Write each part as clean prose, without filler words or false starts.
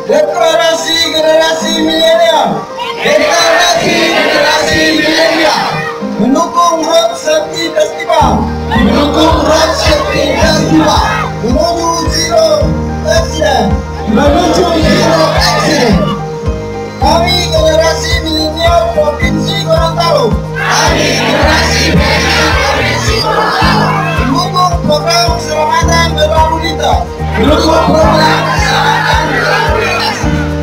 Deklarasi generasi milenial. Deklarasi generasi milenial. Mendukung Road Safety Festival. Mendukung Road Safety Festival. Menuju zero accident. Menuju zero accident. Kami generasi milenial Provinsi Gorontalo. Kami generasi milenial Provinsi Gorontalo. Mendukung program keselamatan berlalu lintas. Mendukung program keselamatan berlalu lintas.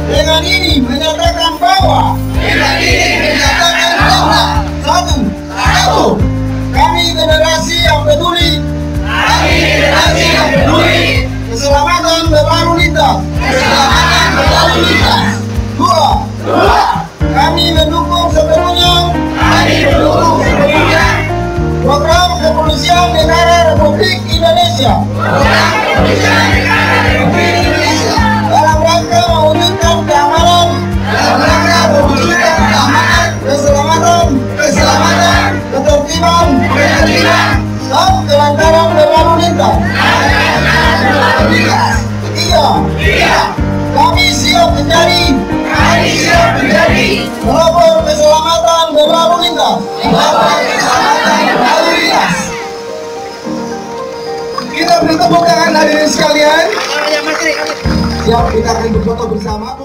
Dengan ini menyatakan bahwa satu, kami generasi yang peduli. Kami generasi yang peduli. Keselamatan berlalu lintas. Keselamatan berlalu lintas. Dua, kami mendukung sepenuhnya. Kami mendukung sepenuhnya program kepolisian negara Republik Indonesia. Program kepolisian negara Republik Indonesia dalam rangka mewujudkan keamanan. Dalam rangka mewujudkan keamanan, keselamatan, ketertiban, dan kelancaran berlalu lintas. Tiga, kami siap menjadi pelopor keselamatan berlalu lintas. Kita beri tepuk tangan hadirin sekalian. Siap, kita akan berfoto bersama.